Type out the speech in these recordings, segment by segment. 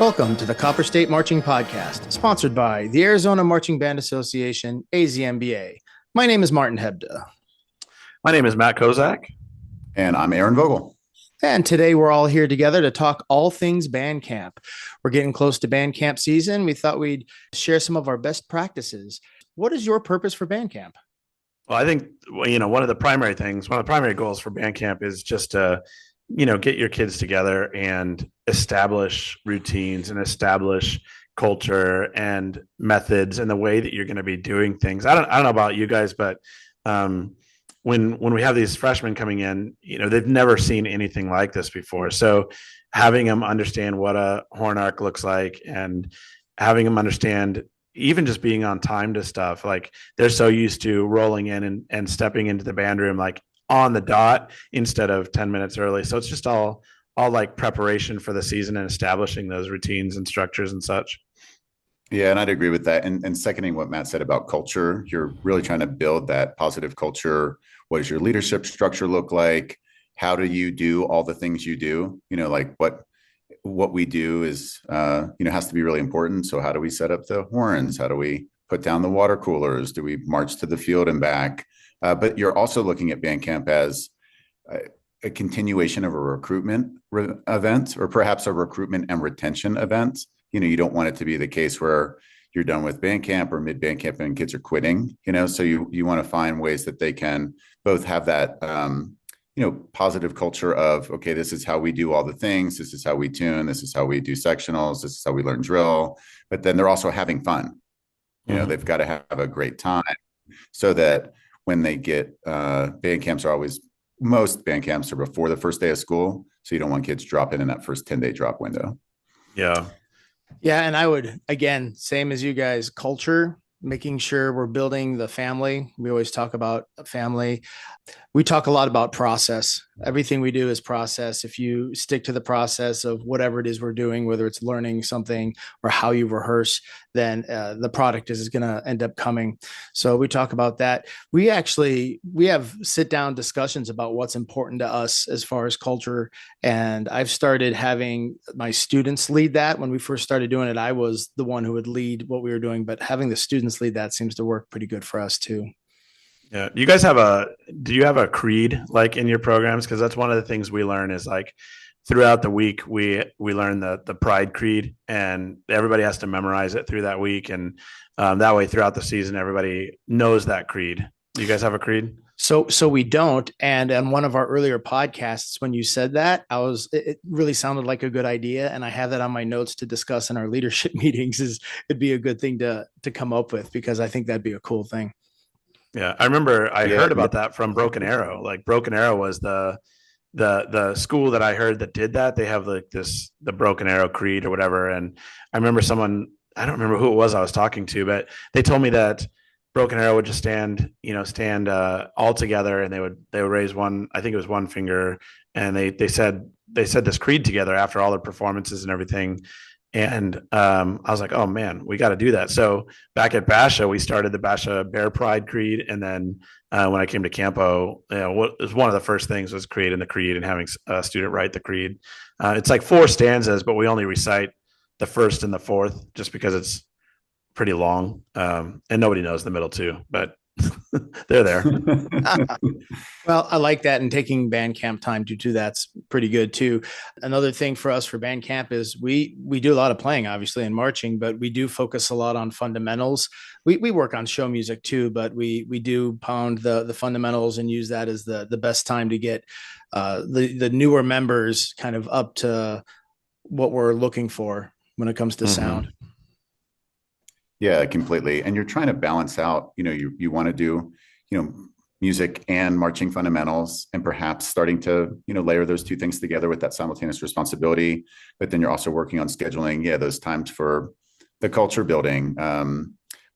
Welcome to the Copper State Marching Podcast, sponsored by the Arizona Marching Band Association, AZMBA. My name is Martin Hebda. My name is Matt Kozacek. And I'm Aaron Vogel. And today we're all here together to talk all things band camp. We're getting close to band camp season. We thought we'd share some of our best practices. What is your purpose for band camp? Well, I think, one of the primary goals for band camp is just to, get your kids together and establish routines and establish culture and methods and the way that you're going to be doing things. I don't know about you guys, but when we have these freshmen coming in, they've never seen anything like this before. So having them understand what a horn arc looks like and having them understand even just being on time to stuff, like they're so used to rolling in and stepping into the band room like on the dot instead of 10 minutes early. So it's just all like preparation for the season and establishing those routines and structures and such. Yeah, and I'd agree with that. And seconding what Matt said about culture, you're really trying to build that positive culture. What does your leadership structure look like? How do you do all the things you do? Like what we do is, has to be really important. So how do we set up the horns? How do we put down the water coolers? Do we march to the field and back? But you're also looking at band camp as a continuation of a recruitment event, or perhaps a recruitment and retention event. You don't want it to be the case where you're done with band camp or mid band camp and kids are quitting, so you want to find ways that they can both have that, positive culture of, okay, this is how we do all the things. This is how we tune. This is how we do sectionals. This is how we learn drill. But then they're also having fun. They've got to have a great time so that when they get most band camps are before the first day of school. So you don't want kids dropping in that first 10-day drop window. Yeah. Yeah. And I would, again, same as you guys, culture, making sure we're building the family. We always talk about family. We talk a lot about process. Everything we do is process. If you stick to the process of whatever it is we're doing, whether it's learning something or how you rehearse, then the product is going to end up coming. So we talk about that. We have sit down discussions about what's important to us as far as culture. And I've started having my students lead that. When we first started doing it, I was the one who would lead what we were doing, but having the students lead that seems to work pretty good for us too. Yeah. Do you have a creed like in your programs? Cause that's one of the things we learn is like throughout the week, we learn the pride creed and everybody has to memorize it through that week. And that way throughout the season, everybody knows that creed. Do you guys have a creed? So we don't. And on one of our earlier podcasts, when you said that, it really sounded like a good idea. And I have that on my notes to discuss in our leadership meetings. It'd be a good thing to come up with, because I think that'd be a cool thing. Yeah. I remember I heard about that from Broken Arrow. Like Broken Arrow was the school that I heard that did that. They have like the Broken Arrow creed or whatever. And I remember I don't remember who it was I was talking to, but they told me that Broken Arrow would just stand all together, and they would raise one, I think it was one finger, and they said this creed together after all their performances and everything. And I was like, oh man, we got to do that. So back at Basha, we started the Basha Bear Pride Creed. And then when I came to Campo, what was one of the first things was creating the creed and having a student write the creed. It's like 4 stanzas, but we only recite the first and the fourth just because it's pretty long. And nobody knows the middle too, but they're there. Well, I like that. And taking band camp time to do that's pretty good too. Another thing for us for band camp is we do a lot of playing, obviously, and marching, but we do focus a lot on fundamentals. We work on show music too, but we do pound the fundamentals and use that as the best time to get the newer members kind of up to what we're looking for when it comes to sound. Yeah, completely. And you're trying to balance out, you want to do, music and marching fundamentals, and perhaps starting to, layer those two things together with that simultaneous responsibility. But then you're also working on scheduling, those times for the culture building,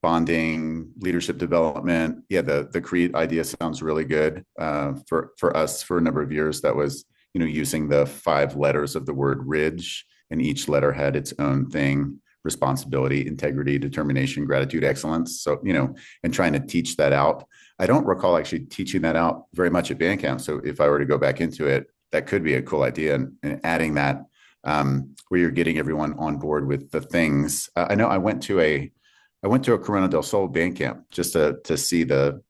bonding, leadership development. Yeah, the creed idea sounds really good. For us, for a number of years, that was, using the 5 letters of the word ridge, and each letter had its own thing: responsibility, integrity, determination, gratitude, excellence. So, and trying to teach that out. I don't recall actually teaching that out very much at band camp. So if I were to go back into it, that could be a cool idea, and adding that where you're getting everyone on board with the things. I know I went to a Corona del Sol band camp just to see the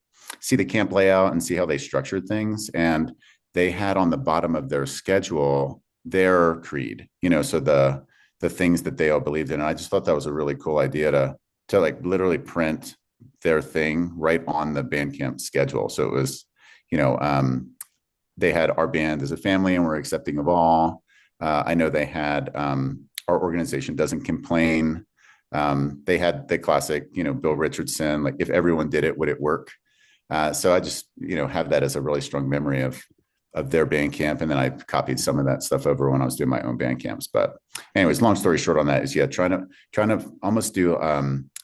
camp layout and see how they structured things. And they had on the bottom of their schedule their creed, so the things that they all believed in. And I just thought that was a really cool idea to like literally print their thing right on the band camp schedule. So it was, they had our band as a family and we're accepting of all. I know they had our organization doesn't complain. They had the classic, Bill Richardson, like if everyone did it, would it work? So I just, have that as a really strong memory of their band camp. And then I copied some of that stuff over when I was doing my own band camps. But anyways, long story short on that is, trying to almost do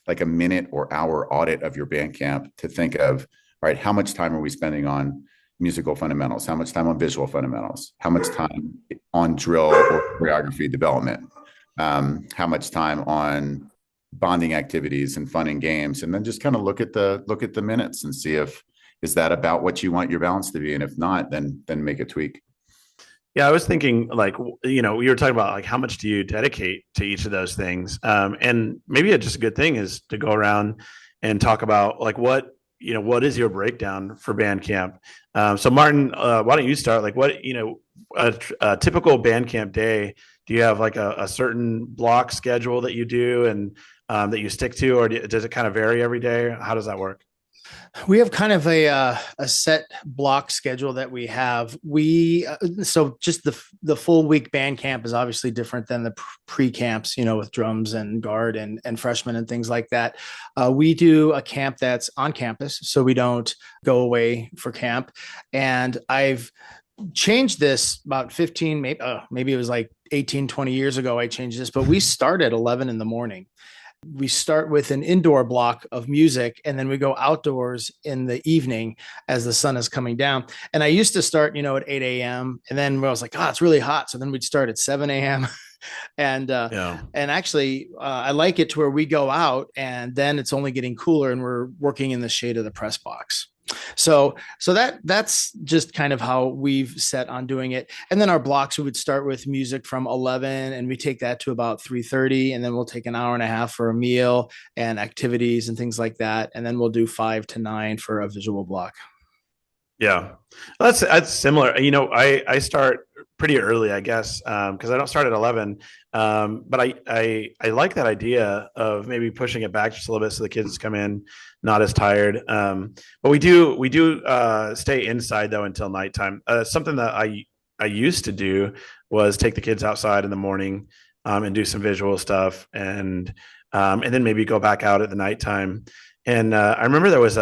like a minute or hour audit of your band camp to think of, all right, how much time are we spending on musical fundamentals? How much time on visual fundamentals? How much time on drill or choreography development? How much time on bonding activities and fun and games? And then just kind of look at the minutes and see if, is that about what you want your balance to be? And if not, then make a tweak. Yeah, I was thinking like, you were talking about like how much do you dedicate to each of those things? And maybe just a good thing is to go around and talk about like what is your breakdown for band camp? So Martin, why don't you start? Like what, a typical band camp day, do you have like a certain block schedule that you do and that you stick to, or does it kind of vary every day? How does that work? We have kind of a set block schedule that we have. So just the full week band camp is obviously different than the pre camps, with drums and guard and freshmen and things like that. We do a camp that's on campus, so we don't go away for camp. And I've changed this about 15, maybe it was like 18, 20 years ago. I changed this, but we start at 11 in the morning. We start with an indoor block of music and then we go outdoors in the evening as the sun is coming down. And I used to start, at 8 a.m. And then I was like, it's really hot. So then we'd start at 7 a.m. and actually I like it to where we go out and then it's only getting cooler and we're working in the shade of the press box. So that's just kind of how we've set on doing it. And then our blocks, we would start with music from 11 and we take that to about 3:30. And then we'll take an hour and a half for a meal and activities and things like that. And then we'll do 5 to 9 for a visual block. Yeah, that's similar. I start pretty early, I guess, because I don't start at 11. But I like that idea of maybe pushing it back just a little bit so the kids come in not as tired. But we do stay inside though until nighttime. Something that I used to do was take the kids outside in the morning and do some visual stuff and then maybe go back out at the nighttime. And I remember I was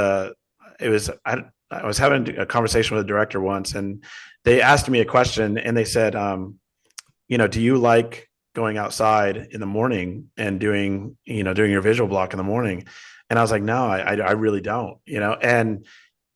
having a conversation with a director once and they asked me a question and they said, do you like going outside in the morning and doing your visual block in the morning? And I was like, no, I really don't, and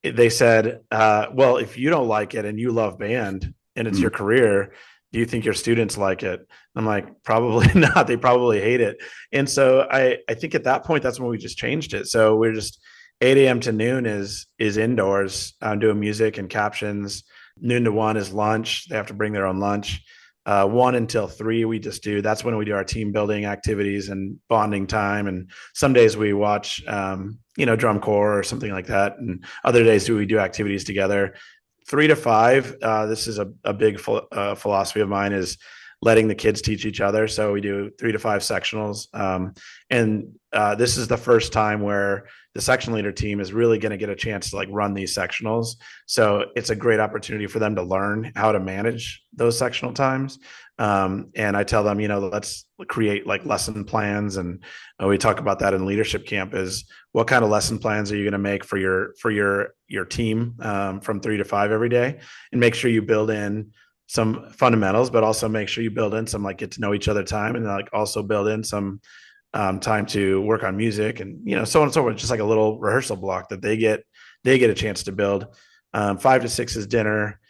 they said, well, if you don't like it and you love band and it's your career, do you think your students like it? I'm like, probably not. They probably hate it. And so I think at that point, that's when we just changed it. So we're just 8 a.m. to noon is indoors doing music and captions. Noon to 1 is lunch. They have to bring their own lunch. 1 until 3, that's when we do our team building activities and bonding time. And some days we watch, drum corps or something like that. And other days we do activities together. 3 to 5, this is a big philosophy of mine, is letting the kids teach each other. So we do 3 to 5 sectionals. And this is the first time where the section leader team is really going to get a chance to like run these sectionals. So it's a great opportunity for them to learn how to manage those sectional times. And I tell them, let's create like lesson plans. And we talk about that in leadership camp is what kind of lesson plans are you going to make for your team from 3 to 5 every day, and make sure you build in some fundamentals, but also make sure you build in some like get to know each other time, and like also build in some time to work on music and so on and so forth. Just like a little rehearsal block that they get a chance to build. 5 to 6 is dinner.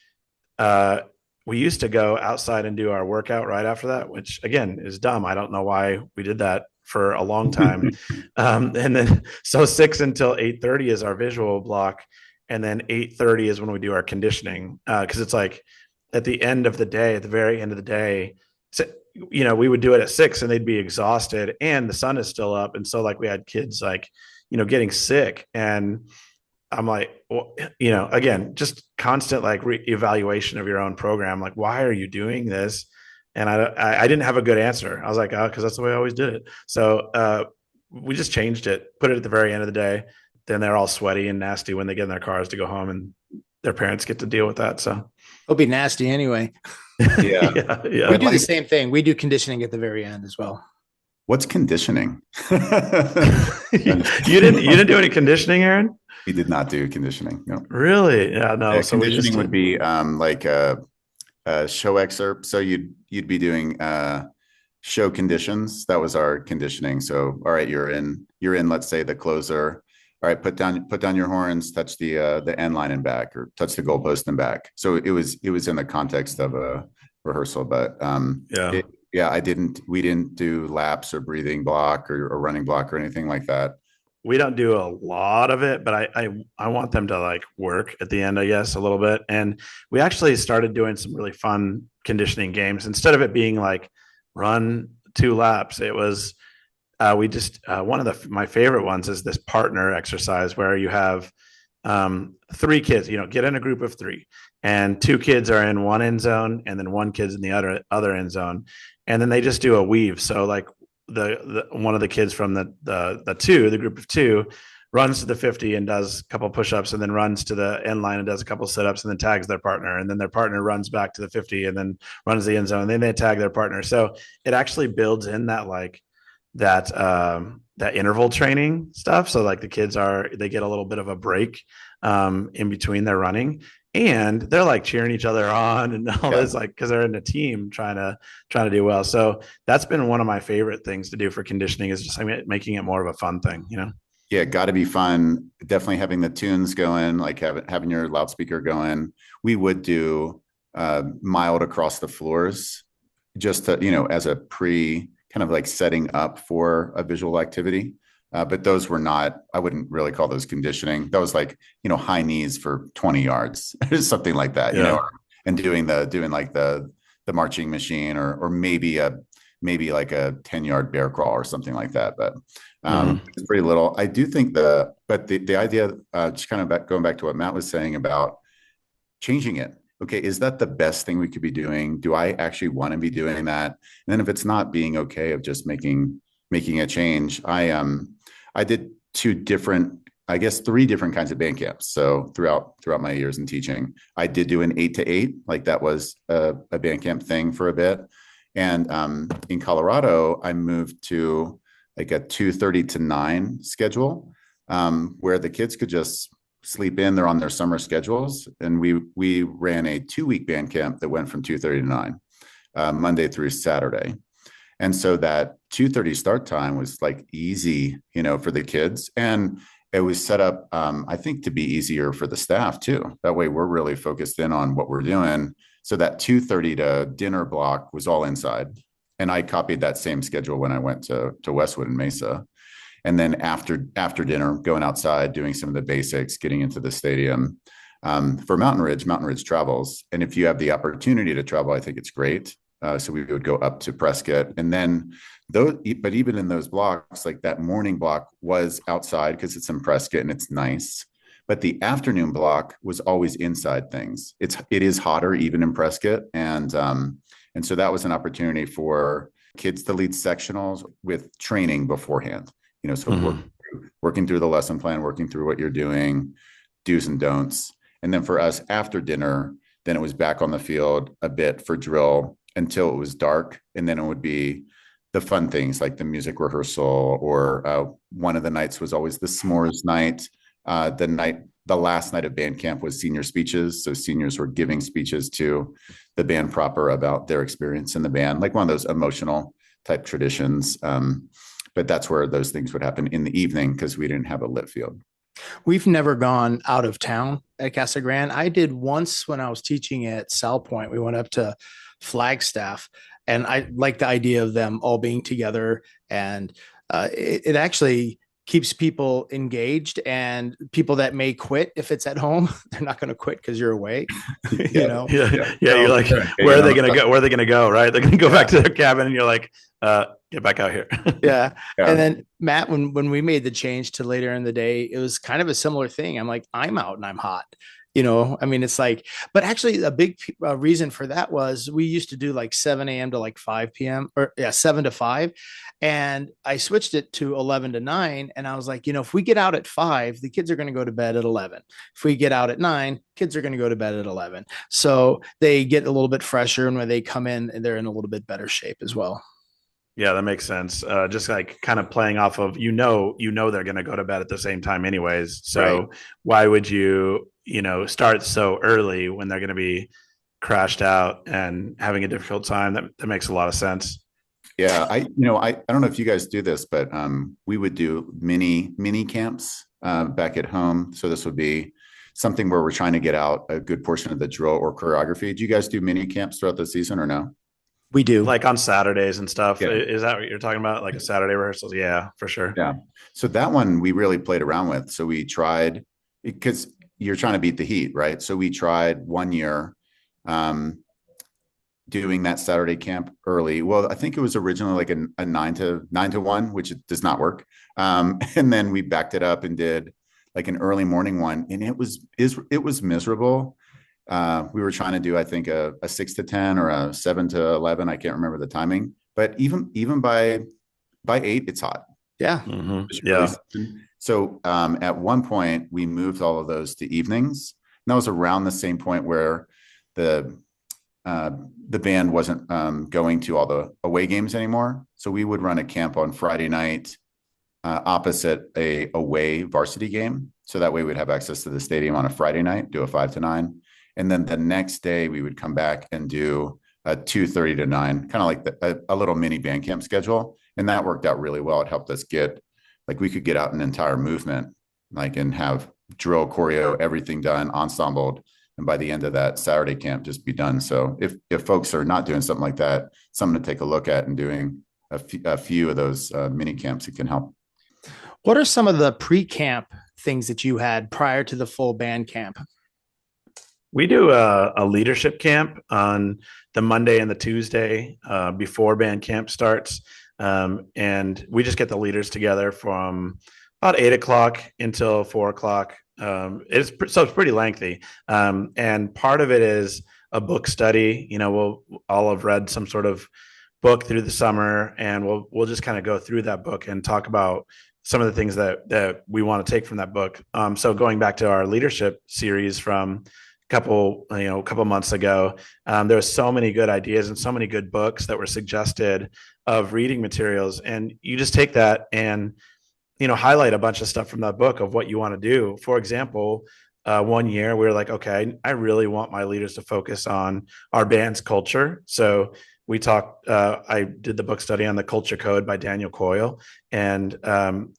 We used to go outside and do our workout right after that, which again is dumb. I don't know why we did that for a long time. And then so 6 until 8:30 is our visual block, and then 8:30 is when we do our conditioning, because it's like at the end of the day, at the very end of the day, we would do it at 6 and they'd be exhausted and the sun is still up. And so like we had kids like, getting sick. And I'm like, well, again, just constant like evaluation of your own program. Like, why are you doing this? And I didn't have a good answer. I was like, oh, because that's the way I always did it. So we just changed it, put it at the very end of the day. Then they're all sweaty and nasty when they get in their cars to go home, and their parents get to deal with that. So it'll be nasty anyway. Yeah. We do the same thing. We do conditioning at the very end as well. What's conditioning? You didn't do any conditioning, Aaron? We did not do conditioning. No. Really? Yeah, no. Yeah, so conditioning would be like a show excerpt. So you'd be doing show conditions. That was our conditioning. So all right, you're in, let's say, the closer. All right, put down your horns, touch the end line and back, or touch the goalpost and back. So it was in the context of a rehearsal, but we didn't do laps or breathing block or running block or anything like that. We don't do a lot of it, but I want them to like work at the end, I guess, a little bit. And we actually started doing some really fun conditioning games. Instead of it being like run 2 laps, it was we just one of my favorite ones is this partner exercise where you have 3 kids, get in a group of 3, and 2 kids are in one end zone and then 1 kid's in the other end zone. And then they just do a weave. So like the one of the kids from the group of 2 runs to the 50 and does a couple push-ups, and then runs to the end line and does a couple sit-ups, and then tags their partner, and then their partner runs back to the 50 and then runs the end zone, and then they tag their partner. So it actually builds in that like that interval training stuff. So like the kids they get a little bit of a break in between their running, and they're like cheering each other on and all this, like, because they're in a team trying to do well. So that's been one of my favorite things to do for conditioning, is just making it more of a fun thing, Yeah, got to be fun. Definitely having the tunes going, like having your loudspeaker going. We would do mild across the floors, just to, as a kind of like setting up for a visual activity. But those were not, I wouldn't really call those conditioning. That was like, high knees for 20 yards or something like that, and doing like the marching machine, or maybe like a 10-yard bear crawl or something like that. But it's pretty little. I do think the idea, just kind of going back to what Matt was saying about changing it. Okay, is that the best thing we could be doing? Do I actually want to be doing that? And then if it's not, being okay of just making a change. I did 3 different kinds of band camps. So throughout my years in teaching, I did do an 8 to 8, like that was a band camp thing for a bit. And in Colorado, I moved to like a 2:30 to 9 schedule, where the kids could just sleep in. They're on their summer schedules, and we ran a 2-week band camp that went from 2:30 to 9, Monday through Saturday. And so that 2:30 start time was like easy, for the kids, and it was set up, I think, to be easier for the staff too. That way, we're really focused in on what we're doing. So that 2:30 to dinner block was all inside, and I copied that same schedule when I went to Westwood and Mesa. And then after dinner, going outside, doing some of the basics, getting into the stadium. For Mountain Ridge travels. And if you have the opportunity to travel, I think it's great. So we would go up to Prescott. And then but even in those blocks, like that morning block was outside because it's in Prescott and it's nice. But the afternoon block was always inside things. It is hotter even in Prescott. And so that was an opportunity for kids to lead sectionals with training beforehand. So working through the lesson plan, working through what you're doing, do's and don'ts. And then for us after dinner, then it was back on the field a bit for drill until it was dark. And then it would be the fun things like the music rehearsal, or one of the nights was always the s'mores night. The last night of band camp was senior speeches. So seniors were giving speeches to the band proper about their experience in the band, like one of those emotional type traditions. But that's where those things would happen in the evening because we didn't have a lit field. We've never gone out of town at Casa Grande. I did once when I was teaching at Sal Point. We went up to Flagstaff, and I like the idea of them all being together. And it actually keeps people engaged, and people that may quit if it's at home, they're not going to quit because you're away. Yeah, Yeah. So, You're like, where are they going to go? Where are they going to go? Right. They're going to go back to their cabin, and you're like, get back out here. yeah. And then Matt, when we made the change to later in the day, it was kind of a similar thing. I'm like, I'm out and I'm hot. I mean, it's like, but actually a big reason for that was we used to do like 7 a.m. to like 5 p.m. or 7 to 5. And I switched it to 11 to 9. And I was like, if we get out at 5, the kids are going to go to bed at 11. If we get out at 9, kids are going to go to bed at 11. So they get a little bit fresher. And when they come in, they're in a little bit better shape as well. Yeah, that makes sense. Just like kind of playing off of, they're going to go to bed at the same time anyways. So right. Why would you, start so early when they're going to be crashed out and having a difficult time? That makes a lot of sense. Yeah. I don't know if you guys do this, but we would do mini camps back at home. So this would be something where we're trying to get out a good portion of the drill or choreography. Do you guys do mini camps throughout the season or no? We do, like on Saturdays and stuff. Yeah. Is that what you're talking about? Like a Saturday rehearsals? Yeah, for sure. Yeah. So that one we really played around with. So we tried, because you're trying to beat the heat, right? So we tried one year doing that Saturday camp early. Well, I think it was originally like a 9 to 1, which does not work. And then we backed it up and did like an early morning one, and it was miserable. We were trying to do, I think, a 6 to 10 or a 7 to 11. I can't remember the timing, but even by 8, it's hot. Yeah. Mm-hmm. Yeah. So at one point we moved all of those to evenings. And that was around the same point where the band wasn't going to all the away games anymore. So we would run a camp on Friday night opposite a away varsity game. So that way we'd have access to the stadium on a Friday night, do a 5 to 9. And then the next day we would come back and do a 2:30 to 9, kind of like a little mini band camp schedule. And that worked out really well. It helped us we could get out an entire movement, and have drill, choreo, everything done, ensembled. And by the end of that Saturday camp, just be done. So if folks are not doing something like that, something to take a look at and doing a few of those mini camps, it can help. What are some of the pre-camp things that you had prior to the full band camp? We do a leadership camp on the Monday and the Tuesday before band camp starts. And we just get the leaders together from about 8 o'clock until 4 o'clock. It's pretty lengthy. And part of it is a book study. We'll all have read some sort of book through the summer, and we'll just kind of go through that book and talk about some of the things that we want to take from that book. So going back to our leadership series from a couple months ago, there was so many good ideas and so many good books that were suggested of reading materials. And you just take that and, highlight a bunch of stuff from that book of what you want to do. For example, one year we were like, okay, I really want my leaders to focus on our band's culture. So we talked, I did the book study on the Culture Code by Daniel Coyle, and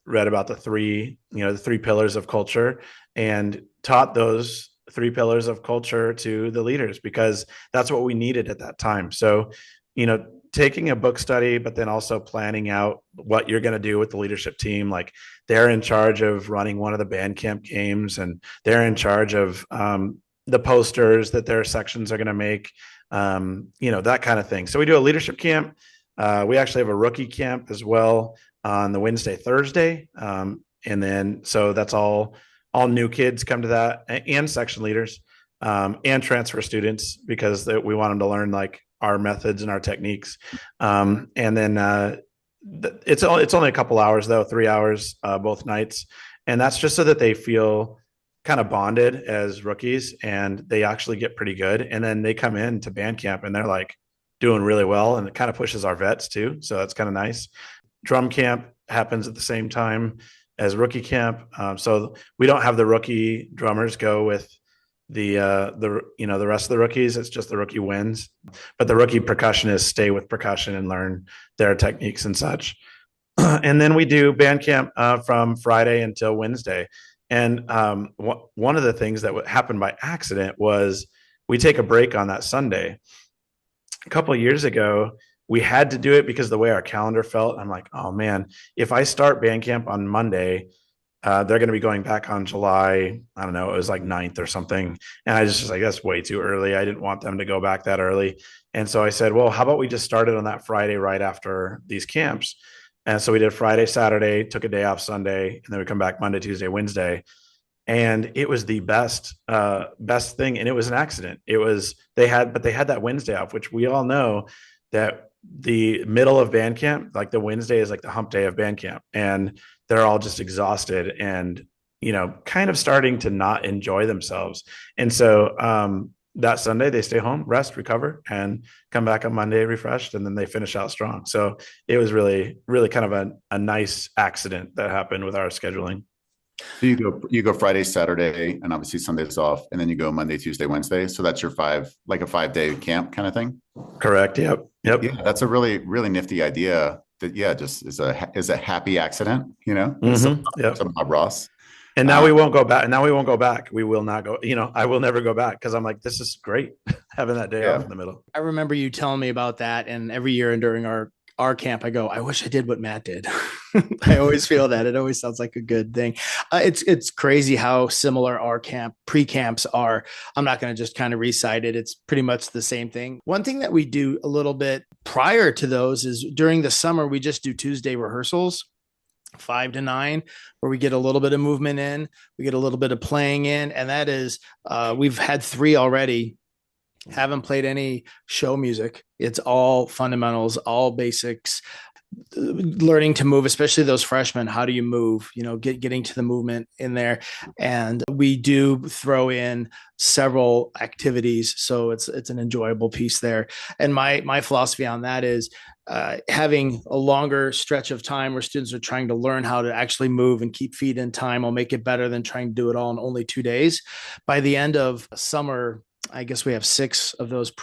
read about the three pillars of culture, and taught those 3 pillars of culture to the leaders, because that's what we needed at that time. So, taking a book study, but then also planning out what you're going to do with the leadership team. Like, they're in charge of running one of the band camp games, and they're in charge of the posters that their sections are going to make, that kind of thing. So we do a leadership camp. We actually have a rookie camp as well on the Wednesday, Thursday. And then, so that's all new kids come to that, and section leaders, and transfer students, because we want them to learn our methods and our techniques. And then it's only a couple hours though, 3 hours both nights. And that's just so that they feel kind of bonded as rookies, and they actually get pretty good. And then they come into band camp and they're doing really well, and it kind of pushes our vets too. So that's kind of nice. Drum camp happens at the same time as rookie camp. So we don't have the rookie drummers go with the rest of the rookies. It's just the rookie wins, but the rookie percussionists stay with percussion and learn their techniques and such. And then we do band camp from Friday until Wednesday. And one of the things that happened by accident was we take a break on that Sunday. A couple of years ago, we had to do it because of the way our calendar felt. I'm like, oh man, if I start band camp on Monday, they're going to be going back on July. I don't know. It was like 9th or something. And I just was like, that's way too early. I didn't want them to go back that early. And so I said, well, how about we just start it on that Friday right after these camps? And so we did Friday, Saturday, took a day off Sunday, and then we come back Monday, Tuesday, Wednesday. And it was the best thing. And it was an accident. They had that Wednesday off, which we all know that the middle of band camp, like the Wednesday is like the hump day of band camp. And they're all just exhausted and, kind of starting to not enjoy themselves. And so that Sunday they stay home, rest, recover, and come back on Monday refreshed, and then they finish out strong. So it was really, really kind of a nice accident that happened with our scheduling. So you go Friday, Saturday, and obviously Sunday's off, and then you go Monday, Tuesday, Wednesday. So that's your 5-day camp kind of thing. Correct. Yep. Yeah, that's a really, really nifty idea. That just is a happy accident. Mm-hmm. Some Bob Ross. And now we won't go back. And now we won't go back. We will not go. I will never go back because I'm like, this is great having that day off in the middle. I remember you telling me about that, and every year and during our camp, I go, I wish I did what Matt did. I always feel that. It always sounds like a good thing. It's crazy how similar our pre-camps are. I'm not going to just kind of recite it. It's pretty much the same thing. One thing that we do a little bit prior to those is during the summer, we just do Tuesday rehearsals, 5 to 9, where we get a little bit of movement in, we get a little bit of playing in. And that is, we've had 3 already. Haven't played any show music. It's all fundamentals, all basics, learning to move, especially those freshmen. How do you move? Getting to the movement in there. And we do throw in several activities, so it's an enjoyable piece there. And my philosophy on that is having a longer stretch of time where students are trying to learn how to actually move and keep feet in time will make it better than trying to do it all in only 2 days. By the end of summer, I guess we have 6 of those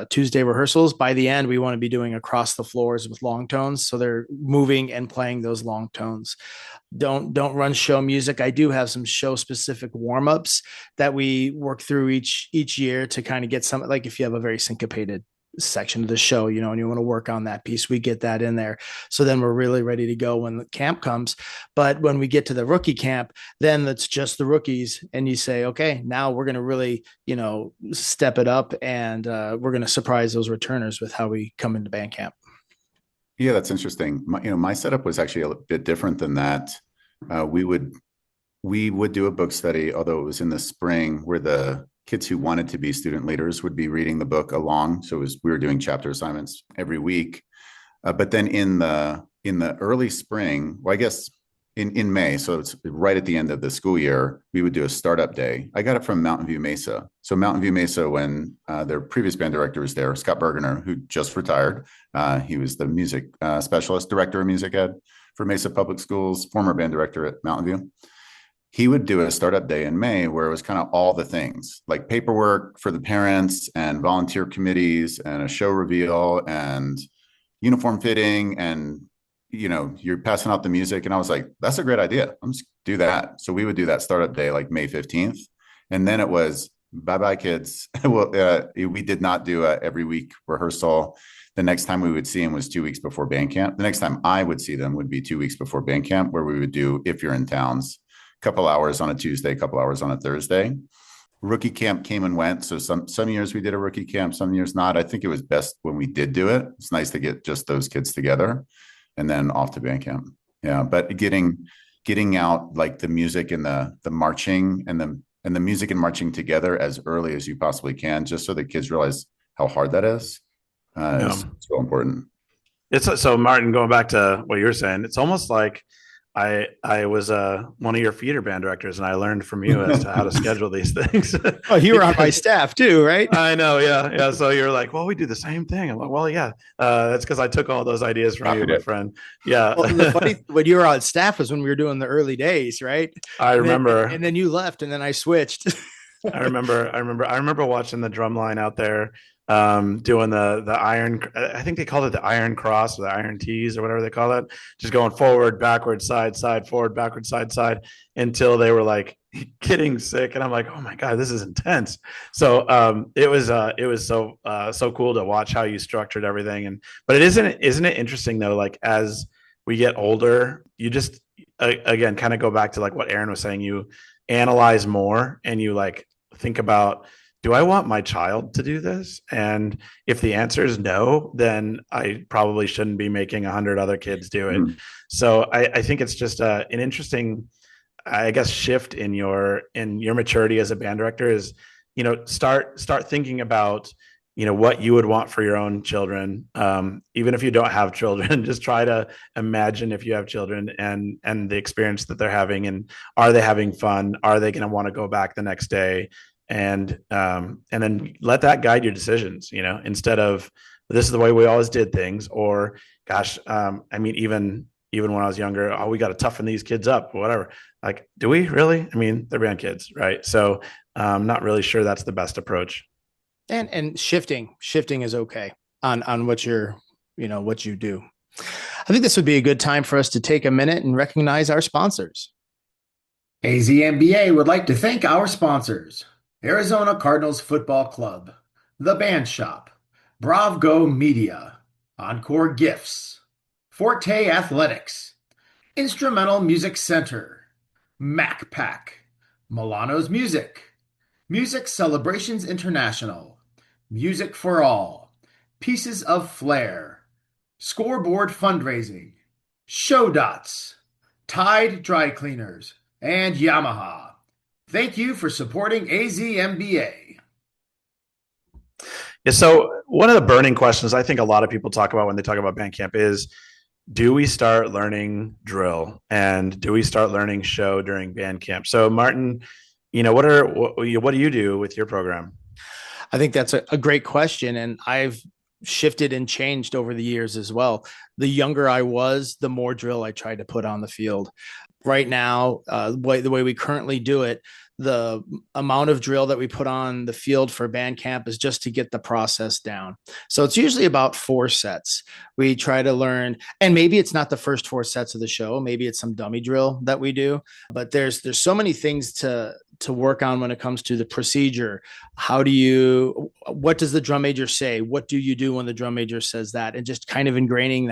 Tuesday rehearsals. By the end, we want to be doing across the floors with long tones. So they're moving and playing those long tones. Don't run show music. I do have some show specific warm-ups that we work through each year to kind of get some, like if you have a very syncopated section of the show, and you want to work on that piece, we get that in there. So then we're really ready to go when the camp comes. But when we get to the rookie camp, then that's just the rookies. And you say, okay, now we're going to really, step it up, and we're going to surprise those returners with how we come into band camp. Yeah, that's interesting. My setup was actually a bit different than that. We would do a book study, although it was in the spring, where the kids who wanted to be student leaders would be reading the book along. So we were doing chapter assignments every week. But then in the early spring, well, I guess in May, so it's right at the end of the school year, we would do a startup day. I got it from Mountain View Mesa. So Mountain View Mesa, when their previous band director was there, Scott Bergener, who just retired. He was the music specialist, director of music ed for Mesa Public Schools, former band director at Mountain View. He would do a startup day in May where it was kind of all the things, like paperwork for the parents and volunteer committees and a show reveal and uniform fitting, and you're passing out the music. And I was like, that's a great idea. I'm just do that. So we would do that startup day like May 15th. And then it was bye-bye kids. Well, we did not do a every week rehearsal. The next time we would see them was 2 weeks before band camp. The next time I would see them would be 2 weeks before band camp, where we would do If You're in Towns, couple hours on a Tuesday, couple hours on a Thursday. Rookie camp came and went. So some years we did a rookie camp, some years not. I think it was best when we did do it. It's nice to get just those kids together and then off to band camp. Yeah, but getting out like the music and the marching and the music and marching together as early as you possibly can, just so the kids realize how hard that is so important. It's so Martin, going back to what you're saying, it's almost like I was one of your theater band directors, and I learned from you as to how to schedule these things. Oh, you were on my staff too, right? I know, yeah. So you're like, well, we do the same thing. I'm like, well, yeah. That's because I took all those ideas from you, my friend. Yeah. Well, the funny when you were on staff was when we were doing the early days, right? I remember. And then you left, and then I switched. I remember watching the drum line out there, doing the iron. I think they called it the iron cross or the iron tees or whatever they call it. Just going forward, backward, side, side, forward, backward, side, side, until they were like getting sick. And I'm like, oh my god, this is intense. So it was so cool to watch how you structured everything. And but isn't it interesting though? Like as we get older, you just again kind of go back to like what Aaron was saying. You analyze more and you like think about, do I want my child to do this? And if the answer is no, then I probably shouldn't be making 100 other kids do it. So I think it's just an interesting, I guess, shift in your maturity as a band director is, start thinking about, what you would want for your own children. Even if you don't have children, just try to imagine if you have children and the experience that they're having, and are they having fun? Are they going to want to go back the next day? And then let that guide your decisions, instead of this is the way we always did things, or gosh, even when I was younger, oh, we got to toughen these kids up, whatever. Like, do we really? I mean, they're band kids, right? So I'm not really sure that's the best approach. And shifting is okay on what what you do. I think this would be a good time for us to take a minute and recognize our sponsors. AZMBA would like to thank our sponsors: Arizona Cardinals Football Club, The Band Shop, Bravgo Media, Encore Gifts, Forte Athletics, Instrumental Music Center, MacPack, Milano's Music, Music Celebrations International, Music for All, Pieces of Flair, Scoreboard Fundraising, Show Dots, Tide Dry Cleaners, and Yamaha. Thank you for supporting AZMBA. Yeah, so one of the burning questions I think a lot of people talk about when they talk about band camp is, do we start learning drill and do we start learning show during band camp? So Martin, what do you do with your program? I think that's a great question. And I've shifted and changed over the years as well. The younger I was, the more drill I tried to put on the field. Right now, the way we currently do it, the amount of drill that we put on the field for band camp is just to get the process down. So it's usually about 4 sets. We try to learn, and maybe it's not the first 4 sets of the show. Maybe it's some dummy drill that we do, but there's so many things to work on when it comes to the procedure. What does the drum major say? What do you do when the drum major says that? And just kind of ingraining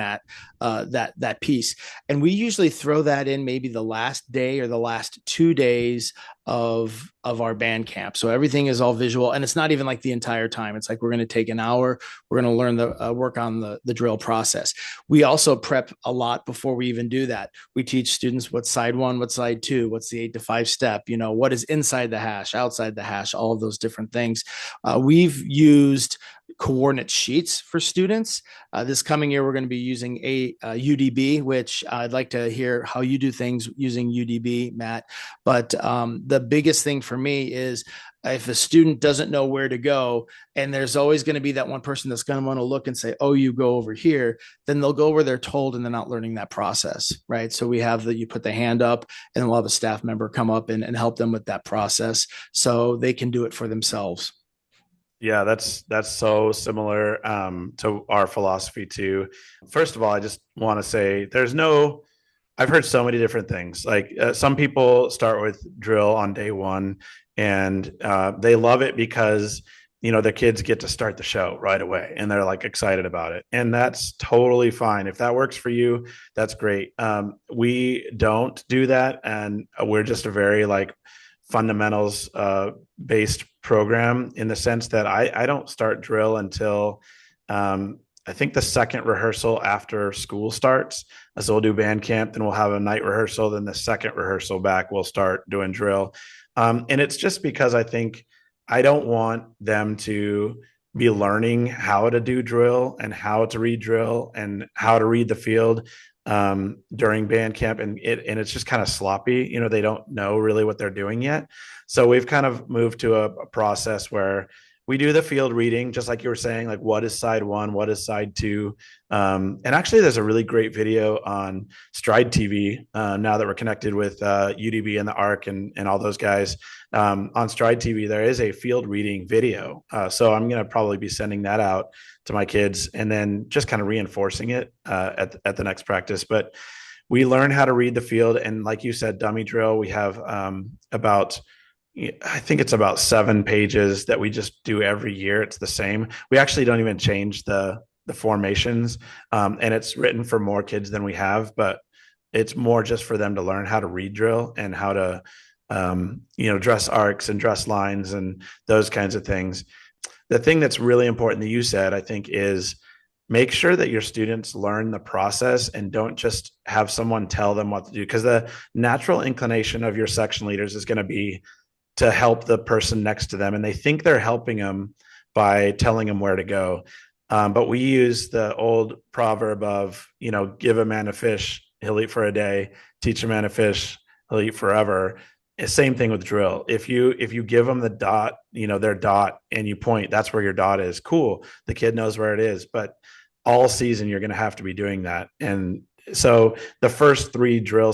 that piece. And we usually throw that in maybe the last day or the last 2 days of our band camp. So everything is all visual, and it's not even like the entire time. It's like we're going to take an hour. We're going to learn work on the drill process. We also prep a lot before we even do that. We teach students what's side 1, what's side 2, what's the 8 to 5 step, what is inside the hash, outside the hash, all of those different things. We've used coordinate sheets for students. This coming year, we're going to be using a UDB, which I'd like to hear how you do things using UDB, Matt. But the biggest thing for me is if a student doesn't know where to go, and there's always going to be that one person that's going to want to look and say, oh, you go over here, then they'll go where they're told and they're not learning that process, right? So we have you put the hand up, and then we'll have a staff member come up and help them with that process so they can do it for themselves. Yeah, that's so similar to our philosophy too. First of all, I just want to say I've heard so many different things. Like some people start with drill on day 1 and they love it because, their kids get to start the show right away and they're like excited about it. And that's totally fine. If that works for you, that's great. We don't do that. And we're just a very fundamentals based program in the sense that I don't start drill until I think the second rehearsal after school starts. So we'll do band camp, then we'll have a night rehearsal, then the second rehearsal back we'll start doing drill. And it's just because I think I don't want them to be learning how to do drill and how to read drill and how to read the field during band camp, and it's just kind of sloppy. They don't know really what they're doing yet. So we've kind of moved to a process where we do the field reading, just like you were saying, like what is side one, what is side two. And actually, there's a really great video on Stride TV now that we're connected with UDB and the ARC and all those guys. On Stride TV, there is a field reading video. So I'm going to probably be sending that out to my kids and then just kind of reinforcing it at the next practice. But we learn how to read the field. And like you said, dummy drill, we have I think it's about 7 pages that we just do every year. It's the same. We actually don't even change the formations. And it's written for more kids than we have, but it's more just for them to learn how to read drill and how to, dress arcs and dress lines and those kinds of things. The thing that's really important that you said, I think, is make sure that your students learn the process and don't just have someone tell them what to do, because the natural inclination of your section leaders is going to be to help the person next to them. And they think they're helping them by telling them where to go. But we use the old proverb of, give a man a fish, he'll eat for a day, teach a man a fish, he'll eat forever. Same thing with drill. If you give them the dot, their dot, and you point, that's where your dot is. Cool. The kid knows where it is, but all season you're going to have to be doing that. And so the first 4 drill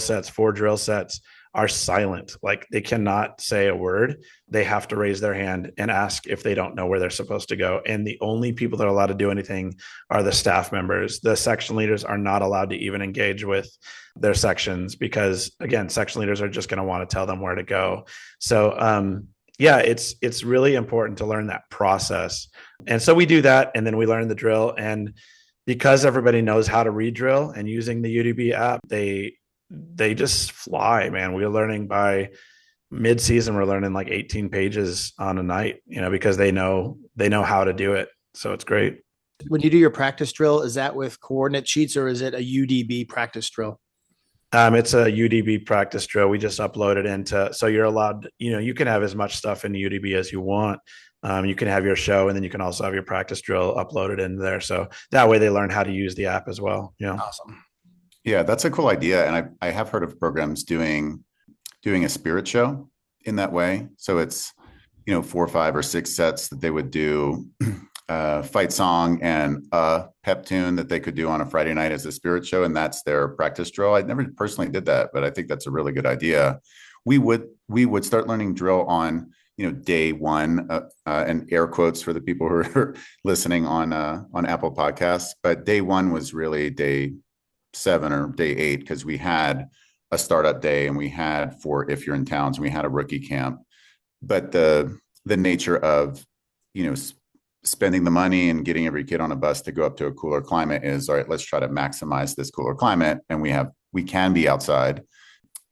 sets are silent. Like they cannot say a word. They have to raise their hand and ask if they don't know where they're supposed to go. And the only people that are allowed to do anything are the staff members. The section leaders are not allowed to even engage with their sections because, again, section leaders are just going to want to tell them where to go. So, it's really important to learn that process. And so we do that, and then we learn the drill. And because everybody knows how to read drill and using the UDB app, they just fly, man. We're learning by mid-season, we're learning like 18 pages on a night, because they know how to do it. So it's great. When you do your practice drill, is that with coordinate sheets or is it a UDB practice drill? It's a UDB practice drill. We just upload it into, so you're allowed, you can have as much stuff in UDB as you want. You can have your show, and then you can also have your practice drill uploaded in there. So that way they learn how to use the app as well. Awesome. Yeah, that's a cool idea. And I have heard of programs doing a spirit show in that way. So it's, 4 or 5 or 6 sets that they would do fight song and a pep tune that they could do on a Friday night as a spirit show. And that's their practice drill. I never personally did that, but I think that's a really good idea. We would start learning drill on, day one, and air quotes for the people who are listening on Apple Podcasts. But day one was really day 7 or day 8, because we had a startup day and we had 4 if you're in towns and we had a rookie camp. But the nature of, spending the money and getting every kid on a bus to go up to a cooler climate is, all right, let's try to maximize this cooler climate. And we can be outside,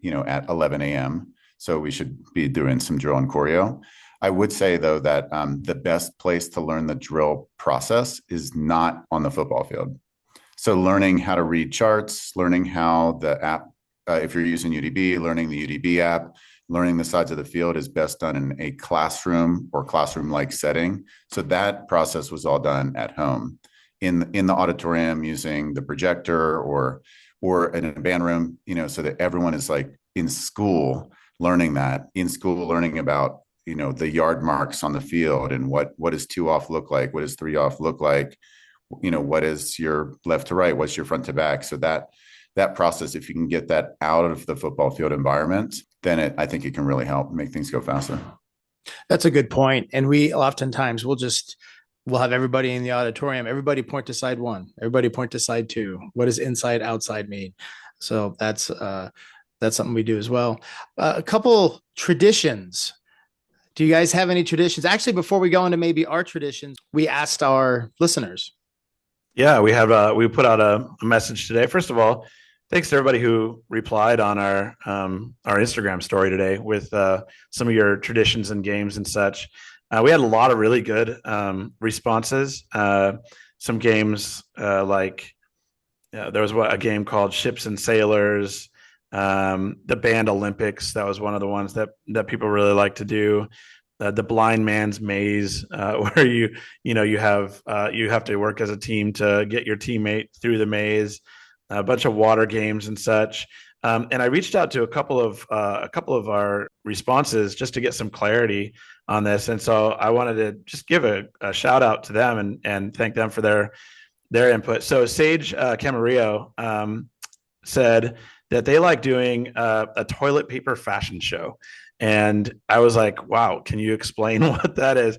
at 11 a.m. So we should be doing some drill and choreo. I would say, though, that the best place to learn the drill process is not on the football field. So learning how to read charts, learning how the app, if you're using UDB, learning the UDB app, learning the sides of the field is best done in a classroom or classroom-like setting. So that process was all done at home in the auditorium using the projector or in a band room, so that everyone is like in school learning that, in school learning about, the yard marks on the field and what does 2 off look like? What does 3 off look like? What is your left to right? What's your front to back? So that process, if you can get that out of the football field environment, then I think it can really help make things go faster. That's a good point. And we oftentimes we'll have everybody in the auditorium, everybody point to side 1, everybody point to side 2. What does inside, outside mean? So that's something we do as well. A couple traditions. Do you guys have any traditions? Actually, before we go into maybe our traditions, we asked our listeners. Yeah, we put out a message today. First of all, thanks to everybody who replied on our Instagram story today with some of your traditions and games and such. We had a lot of really good responses. Some games like there was a game called Ships and Sailors, the Band Olympics. That was one of the ones that people really like to do. The blind man's maze, where you have to work as a team to get your teammate through the maze. A bunch of water games and such. And I reached out to a couple of our responses just to get some clarity on this. And so I wanted to just give a shout out to them and thank them for their input. So Sage Camarillo said that they like doing a toilet paper fashion show. And I was like, wow, can you explain what that is?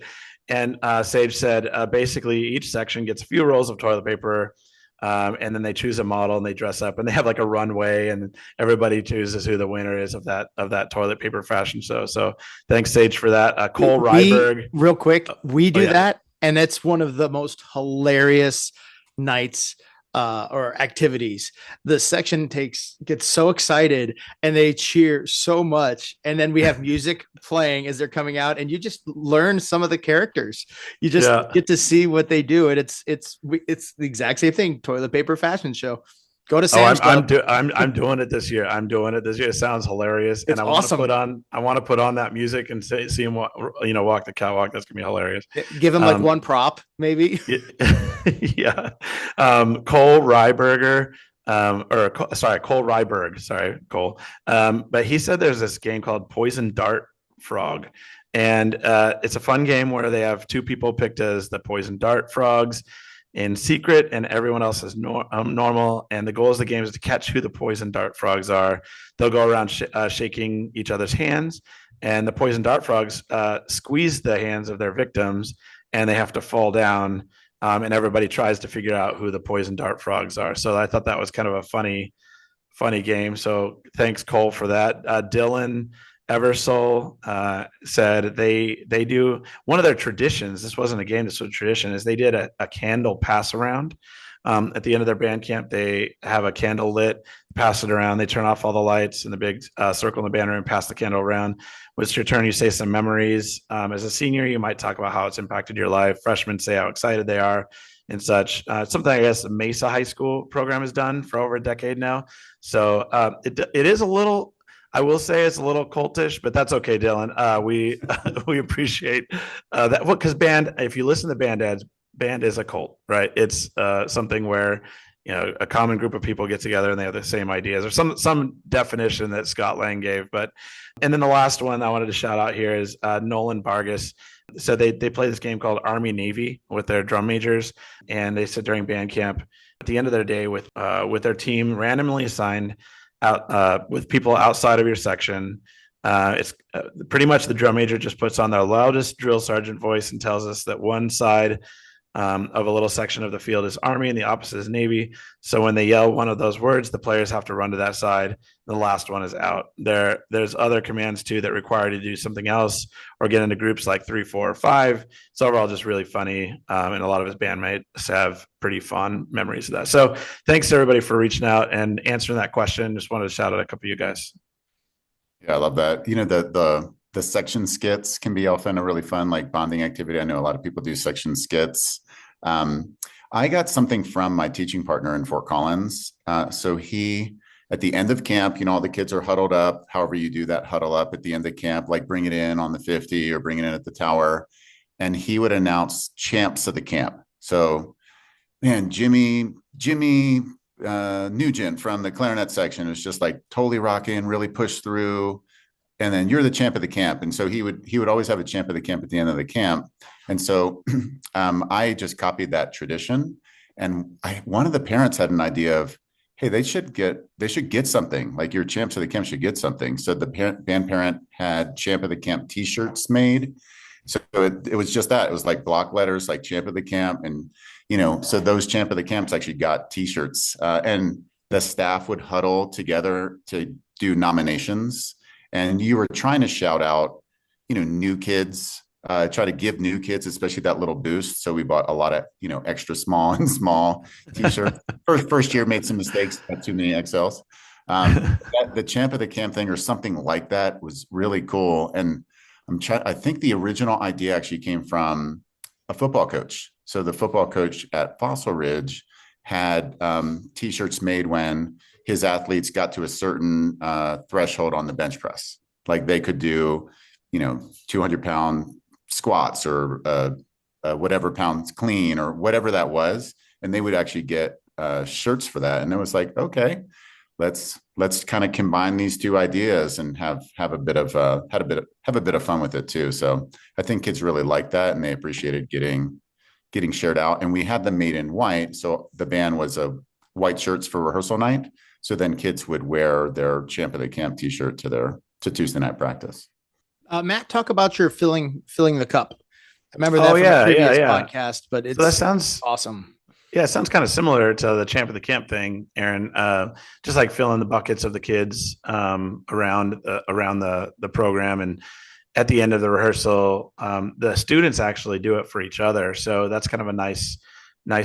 And Sage said, basically, each section gets a few rolls of toilet paper, and then they choose a model and they dress up and they have like a runway, and everybody chooses who the winner is of that toilet paper fashion show. So thanks, Sage, for that. Cole Ryberg. Real quick, we do yeah. that, and it's one of the most hilarious nights or activities. The section gets so excited and they cheer so much, and then we have music playing as they're coming out, and you just learn some of the characters. You just get to see what they do, and it's the exact same thing. Toilet paper fashion show. Go to Sam's Club. I'm doing it this year. It sounds hilarious, it's and awesome. I want to put on that music and see him walk the catwalk. That's gonna be hilarious. Give him like one prop, maybe. Yeah. Cole Ryberger, Cole Ryberg. Sorry, Cole. But he said there's this game called Poison Dart Frog, and it's a fun game where they have two people picked as the poison dart frogs in secret, and everyone else is normal. And the goal of the game is to catch who the poison dart frogs are. They'll go around shaking each other's hands, and the poison dart frogs squeeze the hands of their victims, and they have to fall down. And everybody tries to figure out who the poison dart frogs are. So I thought that was kind of a funny game. So thanks, Cole, for that. Dylan Eversole said they do one of their traditions. This wasn't a game, this was a tradition. Is they did a candle pass around. At the end of their band camp, they have a candle lit, pass it around. They turn off all the lights in the big circle in the band room, pass the candle around. When it's your turn, you say some memories. As a senior, you might talk about how it's impacted your life. Freshmen say how excited they are and such. Something I guess the Mesa High School program has done for over a decade now. So it is a little, I will say it's a little cultish, but that's okay, Dylan. We appreciate that. Well, because if you listen to band ads, band is a cult, right? It's something where a common group of people get together and they have the same ideas, or some definition that Scott Lang gave. And then the last one I wanted to shout out here is Nolan Vargas. So they play this game called Army Navy with their drum majors, and they said during band camp at the end of their day with their team randomly assigned out with people outside of your section. It's pretty much the drum major just puts on their loudest drill sergeant voice and tells us that one side of a little section of the field is Army and the opposite is Navy. So when they yell one of those words, the players have to run to that side. The last one is out. There's other commands too that require you to do something else or get into groups like 3, 4, or 5. It's overall just really funny. And a lot of his bandmates have pretty fond memories of that. So thanks to everybody for reaching out and answering that question. Just wanted to shout out a couple of you guys. Yeah, I love that. The section skits can be often a really fun like bonding activity. I know a lot of people do section skits. I got something from my teaching partner in Fort Collins. So he, at the end of camp, all the kids are huddled up. However you do that, huddle up at the end of camp, like bring it in on the 50 or bring it in at the tower. And he would announce champs of the camp. So, man, Jimmy Nugent from the clarinet section was just like totally rocking, really pushed through. And then you're the champ of the camp. And so he would always have a champ of the camp at the end of the camp. And so I just copied that tradition. And one of the parents had an idea of, hey, they should get something, like your champs of the camp should get something. So the band parent had champ of the camp t-shirts made. So it was just that. It was like block letters, like champ of the camp. And, so those champ of the camps actually got t-shirts, and the staff would huddle together to do nominations. And you were trying to shout out, new kids, try to give new kids, especially that little boost. So we bought a lot of, extra small and small t-shirts. First year made some mistakes, got too many XLs. The champ of the camp thing or something like that was really cool. And I think the original idea actually came from a football coach. So the football coach at Fossil Ridge had t-shirts made when his athletes got to a certain threshold on the bench press. Like they could do, 200-pound squats or whatever pounds clean or whatever that was. And they would actually get shirts for that. And it was like, okay, let's kind of combine these two ideas and have a bit of fun with it too. So I think kids really like that, and they appreciated getting shared out. And we had them made in white, so the band was a white shirts for rehearsal night. So then kids would wear their Champ of the Camp T-shirt to Tuesday night practice. Matt, talk about your filling the cup. I remember that from a previous podcast, but so that sounds awesome. Yeah, it sounds kind of similar to the Champ of the Camp thing, Aaron. Just like filling the buckets of the kids around the program, and at the end of the rehearsal, the students actually do it for each other. So that's kind of a nice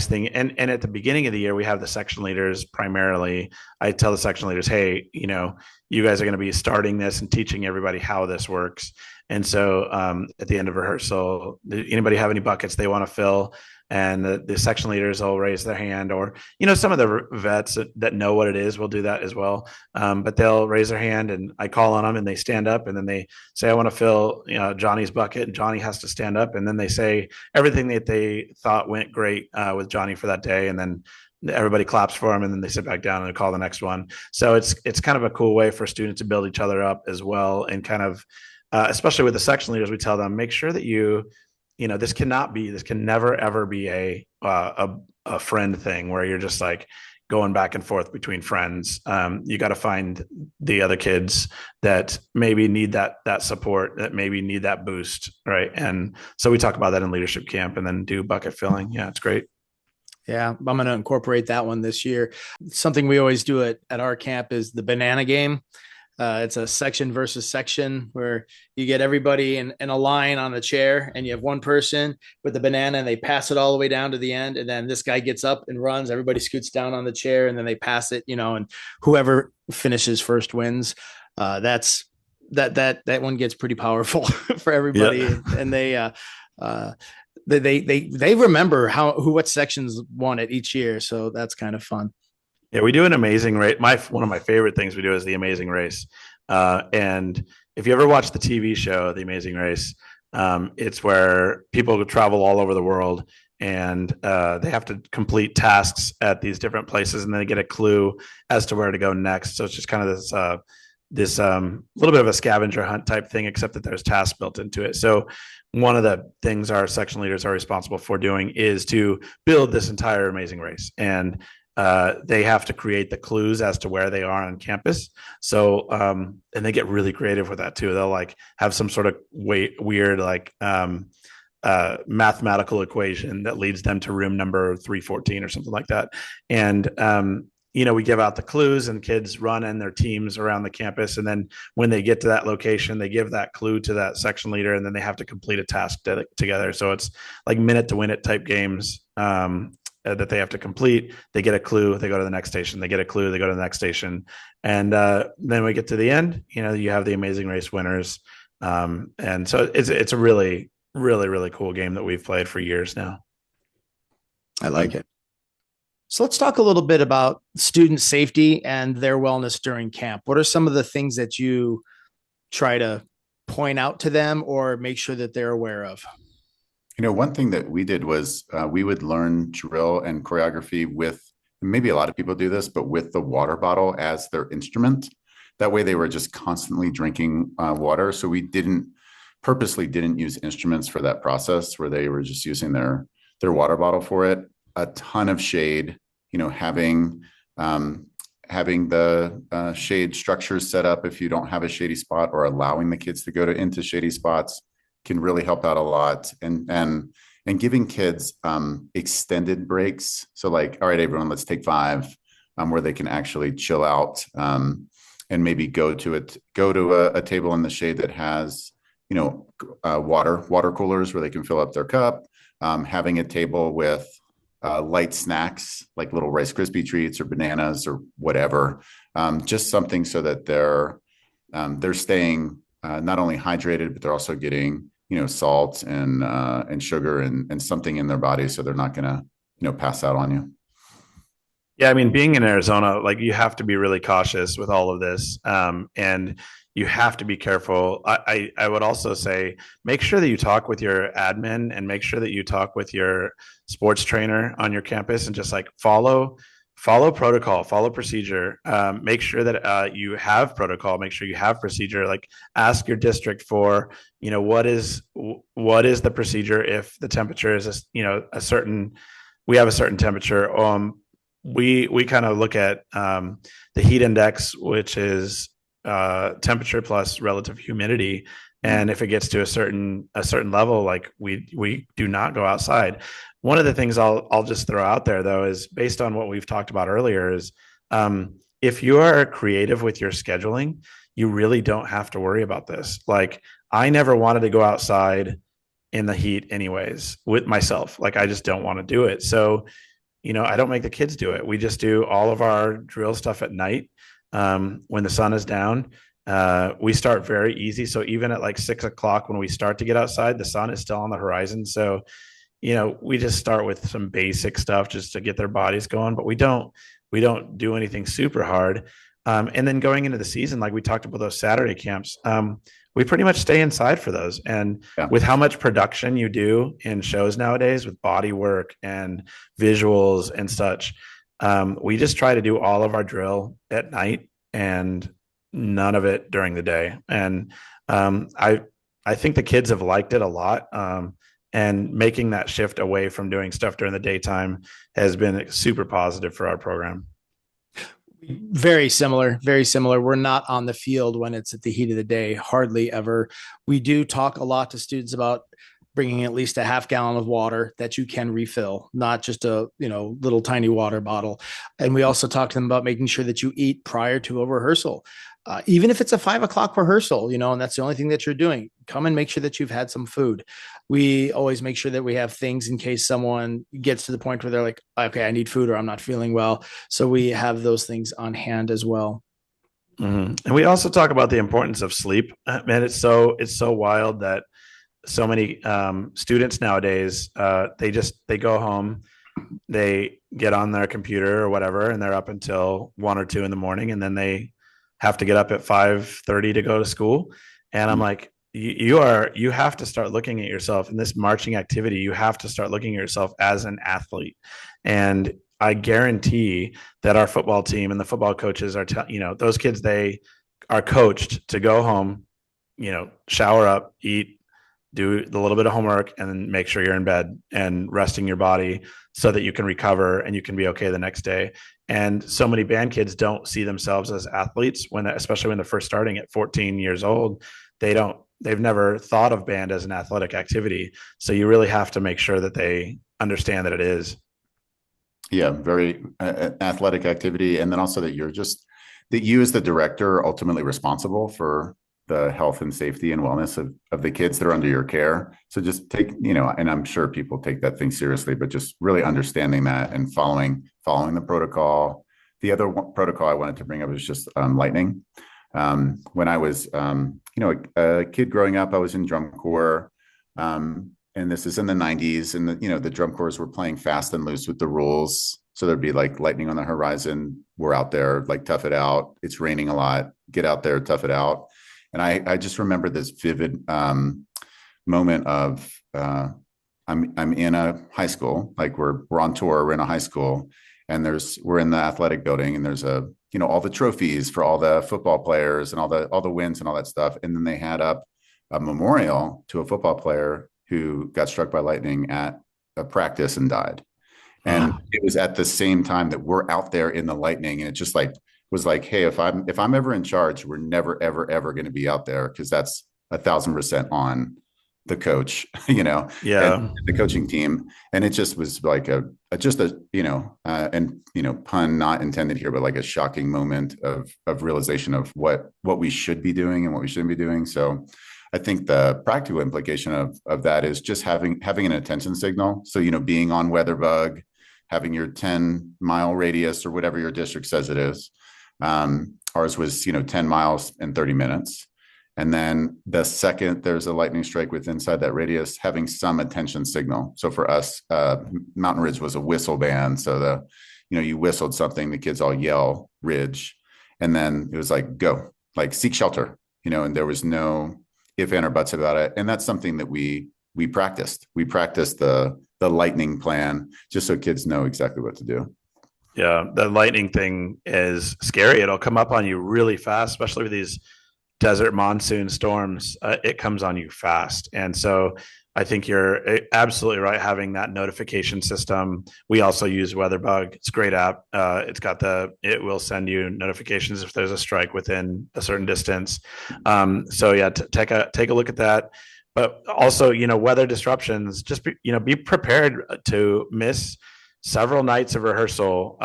thing. And at the beginning of the year, we have the section leaders primarily. I tell the section leaders, hey, you guys are going to be starting this and teaching everybody how this works. And so at the end of rehearsal, anybody have any buckets they want to fill? And the section leaders will raise their hand, or some of the vets that know what it is will do that as well. But they'll raise their hand, and I call on them, and they stand up, and then they say, I want to fill Johnny's bucket, and Johnny has to stand up, and then they say everything that they thought went great with Johnny for that day, and then everybody claps for him, and then they sit back down and call the next one. So it's kind of a cool way for students to build each other up as well, and kind of especially with the section leaders, we tell them, make sure that this can never ever be a friend thing where you're just like going back and forth between friends. You got to find the other kids that maybe need that support, that maybe need that boost, right? And so we talk about that in leadership camp, and then do bucket filling. Yeah, it's great. Yeah, I'm going to incorporate that one this year. Something we always do at our camp is the banana game. It's a section versus section where you get everybody in a line on a chair, and you have one person with the banana, and they pass it all the way down to the end. And then this guy gets up and runs. Everybody scoots down on the chair, and then they pass it, and whoever finishes first wins. That one gets pretty powerful for everybody. Yeah. And they remember what sections won it each year. So that's kind of fun. Yeah, we do an amazing race. One of my favorite things we do is the Amazing Race. And if you ever watch the TV show, The Amazing Race, it's where people travel all over the world, and they have to complete tasks at these different places, and then they get a clue as to where to go next. So it's just kind of this little bit of a scavenger hunt type thing, except that there's tasks built into it. So one of the things our section leaders are responsible for doing is to build this entire Amazing Race. And they have to create the clues as to where they are on campus. So, and they get really creative with that too. They'll like have some sort of weird, like, mathematical equation that leads them to room number 314 or something like that. And, we give out the clues, and kids run in their teams around the campus. And then when they get to that location, they give that clue to that section leader, and then they have to complete a task together. So it's like minute to win it type games. That they have to complete. They get a clue, they go to the next station. They get a clue, they go to the next station. And then we get to the end, you have the Amazing Race winners. And so it's a really, really, really cool game that we've played for years now. I like it. So let's talk a little bit about student safety and their wellness during camp. What are some of the things that you try to point out to them or make sure that they're aware of? One thing that we did was we would learn drill and choreography with, maybe a lot of people do this, but with the water bottle as their instrument. That way they were just constantly drinking water. So we purposely didn't use instruments for that process, where they were just using their water bottle for it. A ton of shade, having the shade structures set up if you don't have a shady spot, or allowing the kids to go into shady spots can really help out a lot. And giving kids extended breaks. So like, all right, everyone, let's take 5, where they can actually chill out, and maybe go to a table in the shade that has, water coolers where they can fill up their cup. Having a table with light snacks like little Rice Krispie treats or bananas or whatever, just something so that they're staying not only hydrated, but they're also getting salt and sugar and something in their body, so they're not gonna pass out on you. Yeah, I mean, being in Arizona, like, you have to be really cautious with all of this, and you have to be careful. I would also say, make sure that you talk with your admin, and make sure that you talk with your sports trainer on your campus, and just like follow follow protocol, follow procedure, make sure that you have protocol, make sure you have procedure, like ask your district for, what is the procedure if the temperature is, a certain, we have a certain temperature. We kind of look at the heat index, which is temperature plus relative humidity. And if it gets to a certain level, like we do not go outside. One of the things I'll just throw out there though is based on what we've talked about earlier is if you are creative with your scheduling, you really don't have to worry about this. Like I never wanted to go outside in the heat anyways with myself. Like I just don't want to do it. So, I don't make the kids do it. We just do all of our drill stuff at night when the sun is down. We start very easy. So even at like 6 o'clock, when we start to get outside, the sun is still on the horizon. So, we just start with some basic stuff just to get their bodies going, but we don't do anything super hard. And then going into the season, like we talked about those Saturday camps, we pretty much stay inside for those. And with how much production you do in shows nowadays with body work and visuals and such, we just try to do all of our drill at night and none of it during the day. And I think the kids have liked it a lot. And making that shift away from doing stuff during the daytime has been super positive for our program. Very similar, very similar. We're not on the field when it's at the heat of the day, hardly ever. We do talk a lot to students about bringing at least a half gallon of water that you can refill, not just a little tiny water bottle. And we also talk to them about making sure that you eat prior to a rehearsal. Even if it's a 5 o'clock rehearsal, and that's the only thing that you're doing, come and make sure that you've had some food. We always make sure that we have things in case someone gets to the point where they're like, okay, I need food or I'm not feeling well. So we have those things on hand as well. Mm-hmm. And we also talk about the importance of sleep. Man, it's so wild that so many students nowadays, they go home, they get on their computer or whatever, and they're up until 1 or 2 in the morning, and then they have to get up at 5:30 to go to school. And I'm like, you have to start looking at yourself in this marching activity. You have to start looking at yourself as an athlete. And I guarantee that our football team and the football coaches are, those kids, they are coached to go home, shower up, eat, do a little bit of homework, and then make sure you're in bed and resting your body so that you can recover and you can be okay the next day. And so many band kids don't see themselves as athletes especially when they're first starting at 14 years old. They've never thought of band as an athletic activity. So you really have to make sure that they understand that it is. Yeah, very athletic activity. And then also that you as the director are ultimately responsible for the health and safety and wellness of the kids that are under your care. So just take, and I'm sure people take that thing seriously, but just really understanding that and following the protocol. The other protocol I wanted to bring up is just lightning. When I was, a kid growing up, I was in drum corps, and this is in the 90s, and the drum corps were playing fast and loose with the rules. So there'd be like lightning on the horizon. We're out there, like, tough it out. It's raining a lot. Get out there, tough it out. And I just remember this vivid moment of I'm in a high school, like we're on tour, we're in a high school, and we're in the athletic building, and there's all the trophies for all the football players and all the wins and all that stuff. And then they had up a memorial to a football player who got struck by lightning at a practice and died. And it was at the same time that we're out there in the lightning, and it just was like, hey, if I'm ever in charge, we're never, ever, ever going to be out there, because that's 1,000% on the coach, and the coaching team. And it just was like a pun not intended here, but like a shocking moment of realization of what we should be doing and what we shouldn't be doing. So I think the practical implication of that is just having an attention signal. So, being on WeatherBug, having your 10-mile radius or whatever your district says it is. Ours was, 10 miles in 30 minutes. And then the second there's a lightning strike with inside that radius, having some attention signal. So for us, Mountain Ridge was a whistle band. So you whistled something, the kids all yell Ridge. And then it was like, go, like, seek shelter, and there was no if, and, or buts about it. And that's something that we practiced. We practiced the lightning plan just so kids know exactly what to do. Yeah, the lightning thing is scary. It'll come up on you really fast, especially with these desert monsoon storms. It comes on you fast. And so I think you're absolutely right having that notification system. We also use WeatherBug. It's a great app. It will send you notifications if there's a strike within a certain distance. So yeah, take a look at that. But also, weather disruptions, just be prepared to miss several nights of rehearsal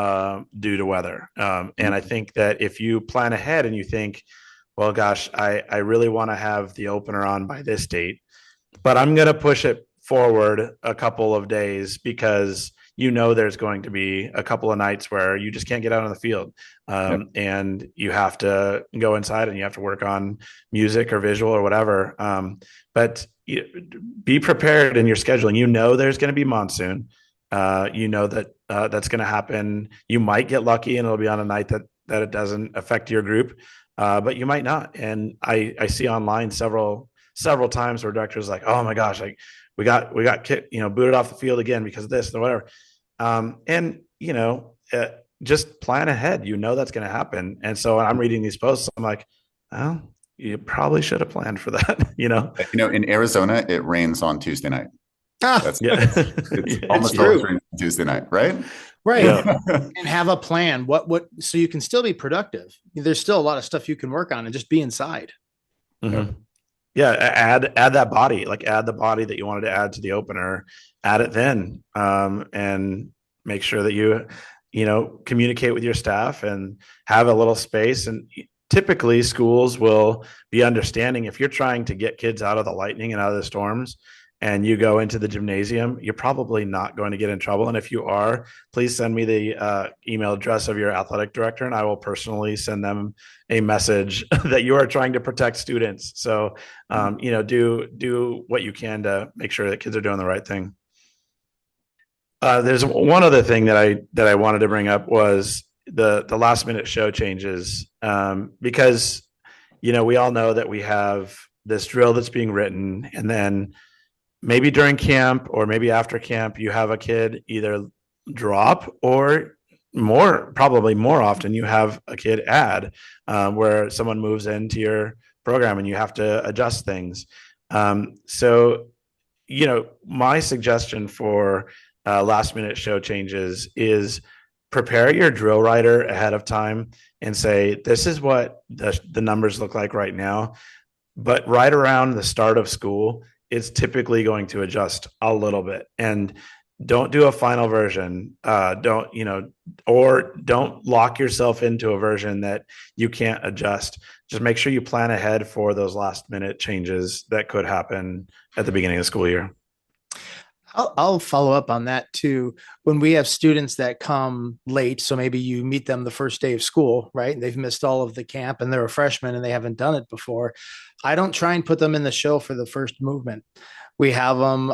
due to weather. And I think that if you plan ahead and you think, well, gosh, I really want to have the opener on by this date, but I'm going to push it forward a couple of days because there's going to be a couple of nights where you just can't get out on the field. And you have to go inside and you have to work on music or visual or whatever. But be prepared in your scheduling. There's going to be monsoon. That that's going to happen. You might get lucky and it'll be on a night that it doesn't affect your group, but you might not. And I see online several times where directors like, oh my gosh, like we got kicked, booted off the field again because of this or whatever. Just plan ahead. That's going to happen. And so I'm reading these posts. I'm like, oh, you probably should have planned for that. In Arizona, it rains on Tuesday night. It's almost always Tuesday night, right? Right. Yeah. And have a plan. So you can still be productive. There's still a lot of stuff you can work on and just be inside. Mm-hmm. Yeah. Add that body, add the body that you wanted to add to the opener, add it then. And make sure that you communicate with your staff and have a little space. And typically schools will be understanding if you're trying to get kids out of the lightning and out of the storms, and you go into the gymnasium, you're probably not going to get in trouble. And if you are, please send me the email address of your athletic director, and I will personally send them a message that you are trying to protect students. So, do what you can to make sure that kids are doing the right thing. There's one other thing that I wanted to bring up was the last minute show changes, because we all know that we have this drill that's being written, and then maybe during camp or maybe after camp, you have a kid either drop, or probably more often, you have a kid add, where someone moves into your program and you have to adjust things. So, my suggestion for last minute show changes is prepare your drill writer ahead of time and say, this is what the numbers look like right now. But right around the start of school, it's typically going to adjust a little bit. And don't do a final version. Don't lock yourself into a version that you can't adjust. Just make sure you plan ahead for those last minute changes that could happen at the beginning of the school year. I'll follow up on that too. When we have students that come late, so maybe you meet them the first day of school, right? They've missed all of the camp and they're a freshman and they haven't done it before. I don't try and put them in the show for the first movement. We have them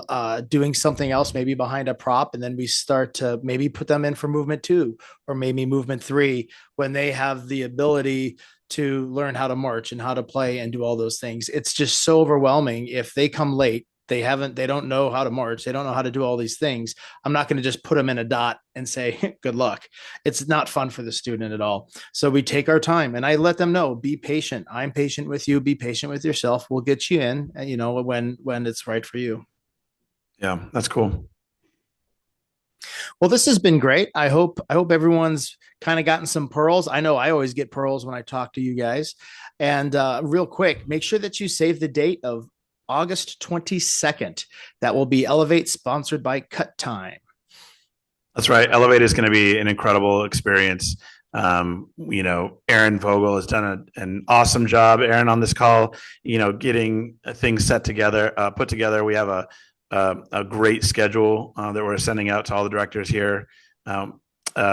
doing something else, maybe behind a prop, and then we start to maybe put them in for movement 2 or maybe movement 3 when they have the ability to learn how to march and how to play and do all those things. It's just so overwhelming if they come late. They don't know how to march. They don't know how to do all these things. I'm not going to just put them in a dot and say, good luck. It's not fun for the student at all. So we take our time and I let them know, be patient. I'm patient with you. Be patient with yourself. We'll get you in, when it's right for you. Yeah, that's cool. Well, this has been great. I hope everyone's kind of gotten some pearls. I know I always get pearls when I talk to you guys. And real quick, make sure that you save the date of August 22nd. That will be Elevate, sponsored by Cut Time. That's right. Elevate is going to be an incredible experience. Aaron Vogel has done an awesome job. Aaron, on this call, getting things put together. We have a great schedule that we're sending out to all the directors here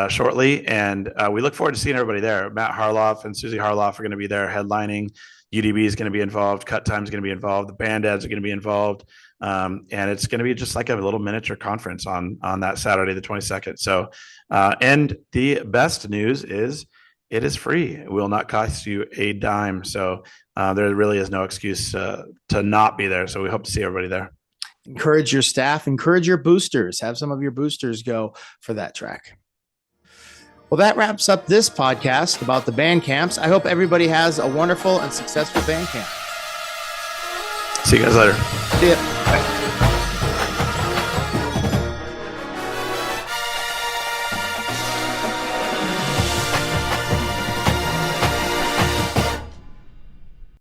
shortly, and we look forward to seeing everybody there. Matt Harloff and Susie Harloff are going to be there headlining. UDB is going to be involved. Cut Time is going to be involved. The band ads are going to be involved. And it's going to be just like a little miniature conference on that Saturday, the 22nd. So, and the best news is it is free. It will not cost you a dime. So there really is no excuse to not be there. So we hope to see everybody there. Encourage your staff, encourage your boosters, have some of your boosters go for that track. Well, that wraps up this podcast about the band camps. I hope everybody has a wonderful and successful band camp. See you guys later. See ya. Bye.